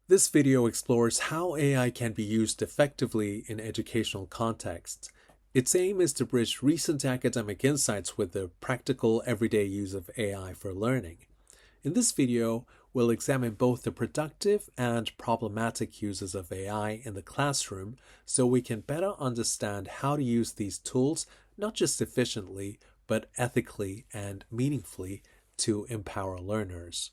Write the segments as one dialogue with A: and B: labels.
A: This video explores how AI can be used effectively in educational contexts. Its aim is to bridge recent academic insights with the practical everyday use of AI for learning. In this video, we'll examine both the productive and problematic uses of AI in the classroom so we can better understand how to use these tools not just efficiently, but ethically and meaningfully to empower learners.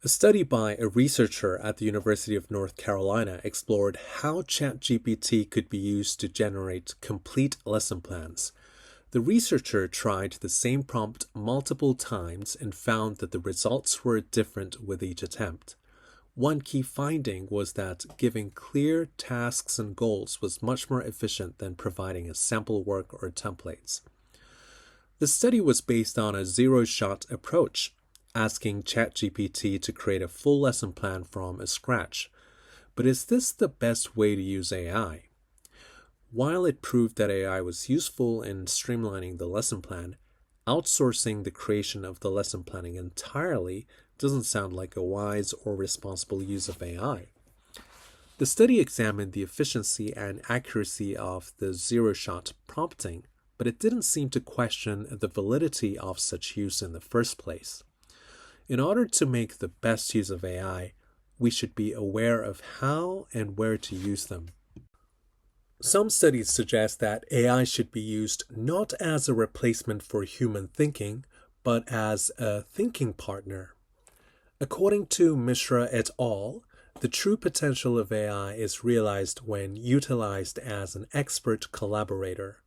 A: A study by a researcher at the University of North Carolina explored how ChatGPT could be used to generate complete lesson plans. The researcher tried the same prompt multiple times and found that the results were different with each attempt. One key finding was that giving clear tasks and goals was much more efficient than providing a sample work or templates. The study was based on a zero-shot approach, asking ChatGPT to create a full lesson plan from scratch. But is this the best way to use AI? While it proved that AI was useful in streamlining the lesson plan, outsourcing the creation of the lesson planning entirely doesn't sound like a wise or responsible use of AI. The study examined the efficiency and accuracy of the zero-shot prompting, but it didn't seem to question the validity of such use in the first place. In order to make the best use of AI, we should be aware of how and where to use them. Some studies suggest that AI should be used not as a replacement for human thinking, but as a thinking partner. According to Mishra et al., the true potential of AI is realized when utilized as an expert collaborator.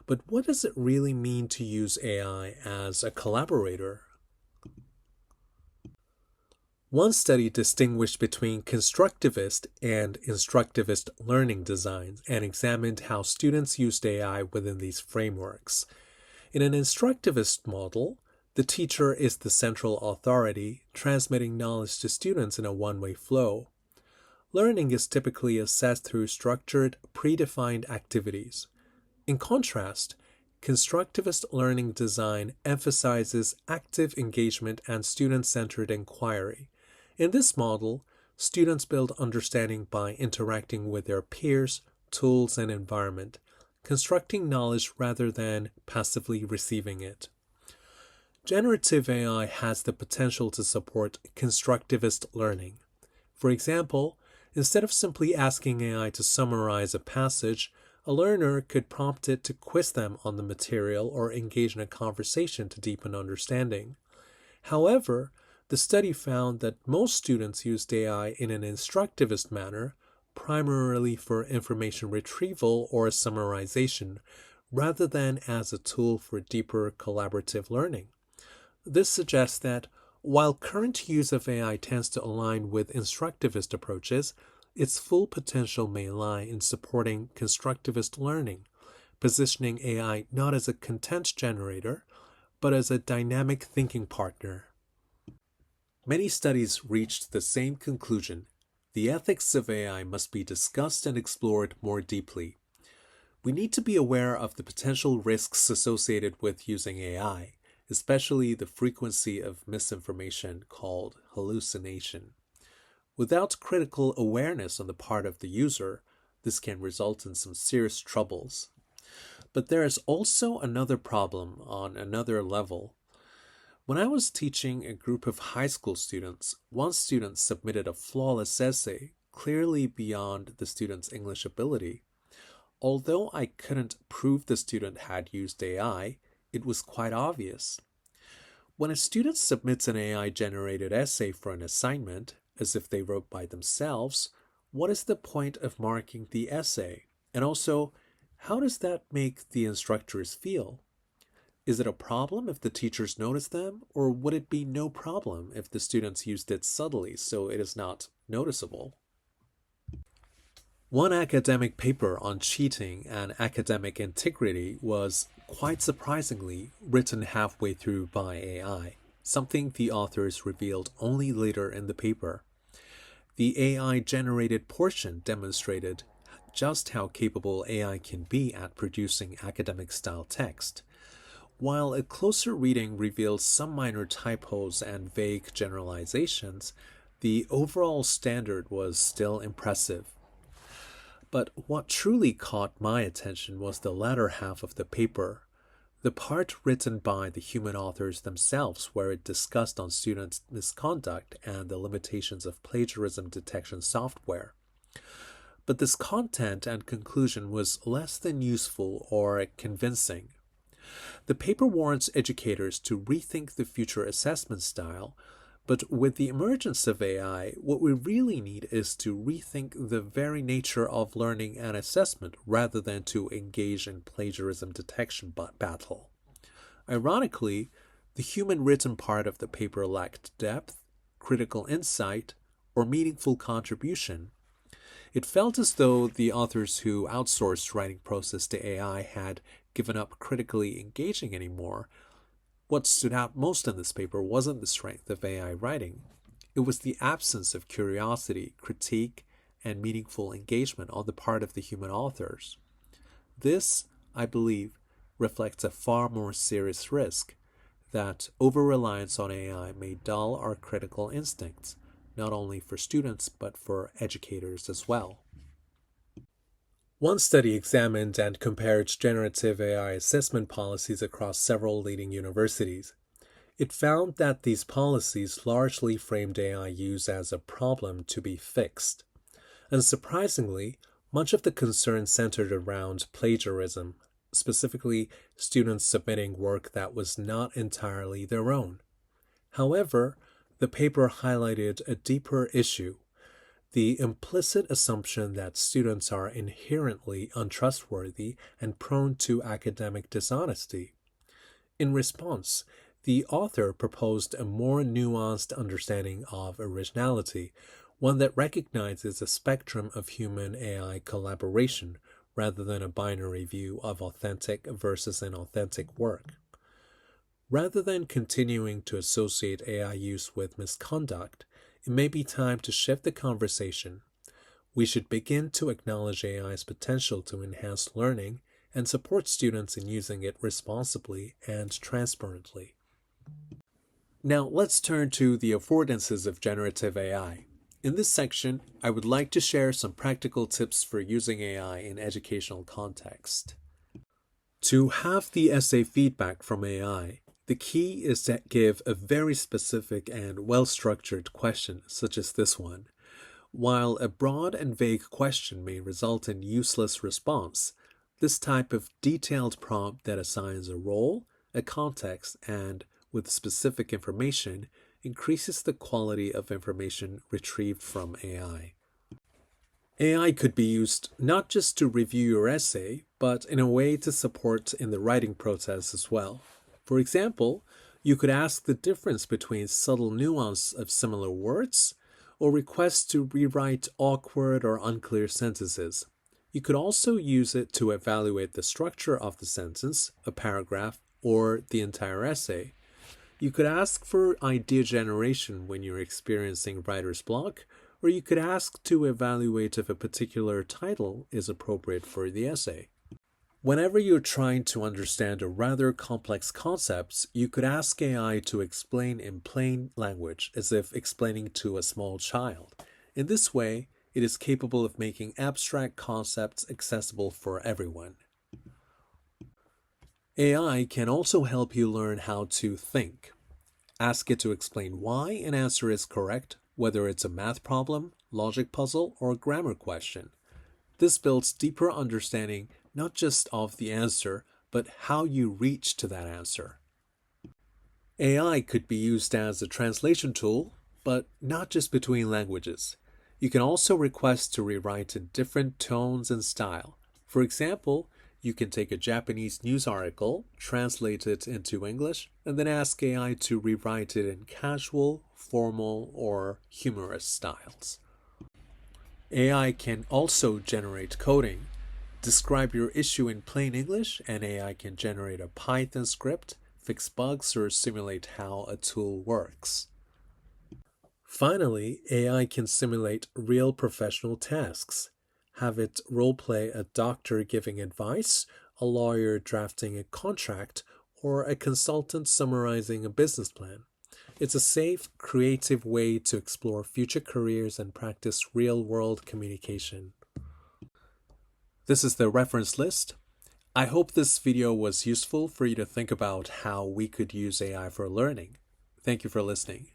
A: But what does it really mean to use AI as a collaborator? One study distinguished between constructivist and instructivist learning designs and examined how students used AI within these frameworks. In an instructivist model, the teacher is the central authority, transmitting knowledge to students in a one-way flow. Learning is typically assessed through structured, predefined activities. In contrast, constructivist learning design emphasizes active engagement and student-centered inquiry. In this model, students build understanding by interacting with their peers, tools, and environment, constructing knowledge rather than passively receiving it. Generative AI has the potential to support constructivist learning. For example, instead of simply asking AI to summarize a passage, a learner could prompt it to quiz them on the material or engage in a conversation to deepen understanding. However, the study found that most students used AI in an instructivist manner, primarily for information retrieval or summarization, rather than as a tool for deeper collaborative learning. This suggests that while current use of AI tends to align with instructivist approaches, its full potential may lie in supporting constructivist learning, positioning AI not as a content generator, but as a dynamic thinking partner. Many studies reached the same conclusion. The ethics of AI must be discussed and explored more deeply. We need to be aware of the potential risks associated with using AI, especially the frequency of misinformation called hallucination. Without critical awareness on the part of the user, this can result in some serious troubles. But there is also another problem on another level. When I was teaching a group of high school students, one student submitted a flawless essay, clearly beyond the student's English ability. Although I couldn't prove the student had used AI, it was quite obvious. When a student submits an AI-generated essay for an assignment, as if they wrote by themselves, what is the point of marking the essay? And also, how does that make the instructors feel? Is it a problem if the teachers notice them, or would it be no problem if the students used it subtly so it is not noticeable? One academic paper on cheating and academic integrity was, quite surprisingly, written halfway through by AI, something the authors revealed only later in the paper. The AI-generated portion demonstrated just how capable AI can be at producing academic-style text. While a closer reading reveals some minor typos and vague generalizations, the overall standard was still impressive. But what truly caught my attention was the latter half of the paper, the part written by the human authors themselves, where it discussed on students' misconduct and the limitations of plagiarism detection software. But this content and conclusion was less than useful or convincing. The paper warns educators to rethink the future assessment style, but with the emergence of AI, what we really need is to rethink the very nature of learning and assessment rather than to engage in plagiarism detection battle. Ironically, the human written part of the paper lacked depth, critical insight, or meaningful contribution. It felt as though the authors who outsourced writing process to AI had given up critically engaging anymore. What stood out most in this paper wasn't the strength of AI writing. It was the absence of curiosity, critique, and meaningful engagement on the part of the human authors. This, I believe, reflects a far more serious risk, that over-reliance on AI may dull our critical instincts, not only for students but for educators as well. One study examined and compared generative AI assessment policies across several leading universities. It found that these policies largely framed AI use as a problem to be fixed. Unsurprisingly, much of the concern centered around plagiarism, specifically students submitting work that was not entirely their own. However, the paper highlighted a deeper issue: the implicit assumption that students are inherently untrustworthy and prone to academic dishonesty. In response, the author proposed a more nuanced understanding of originality, one that recognizes a spectrum of human-AI collaboration rather than a binary view of authentic versus inauthentic work. Rather than continuing to associate AI use with misconduct, it may be time to shift the conversation. We should begin to acknowledge AI's potential to enhance learning and support students in using it responsibly and transparently. Now let's turn to the affordances of generative AI. In this section, I would like to share some practical tips for using AI in educational context. To have the essay feedback from AI, the key is to give a very specific and well-structured question, such as this one. While a broad and vague question may result in useless response, this type of detailed prompt that assigns a role, a context, and with specific information increases the quality of information retrieved from AI. AI could be used not just to review your essay, but in a way to support in the writing process as well. For example, you could ask the difference between subtle nuance of similar words, or request to rewrite awkward or unclear sentences. You could also use it to evaluate the structure of the sentence, a paragraph, or the entire essay. You could ask for idea generation when you're experiencing writer's block, or you could ask to evaluate if a particular title is appropriate for the essay. Whenever you're trying to understand a rather complex concept, you could ask AI to explain in plain language, as if explaining to a small child. In this way, it is capable of making abstract concepts accessible for everyone. AI can also help you learn how to think. Ask it to explain why an answer is correct, whether it's a math problem, logic puzzle, or grammar question. This builds deeper understanding not just of the answer, but how you reach to that answer. AI could be used as a translation tool, but not just between languages. You can also request to rewrite in different tones and style. For example, you can take a Japanese news article, translate it into English, and then ask AI to rewrite it in casual, formal, or humorous styles. AI can also generate coding. Describe your issue in plain English, and AI can generate a Python script, fix bugs, or simulate how a tool works. Finally, AI can simulate real professional tasks. Have it role-play a doctor giving advice, a lawyer drafting a contract, or a consultant summarizing a business plan. It's a safe, creative way to explore future careers and practice real-world communication. This is the reference list. I hope this video was useful for you to think about how we could use AI for learning. Thank you for listening.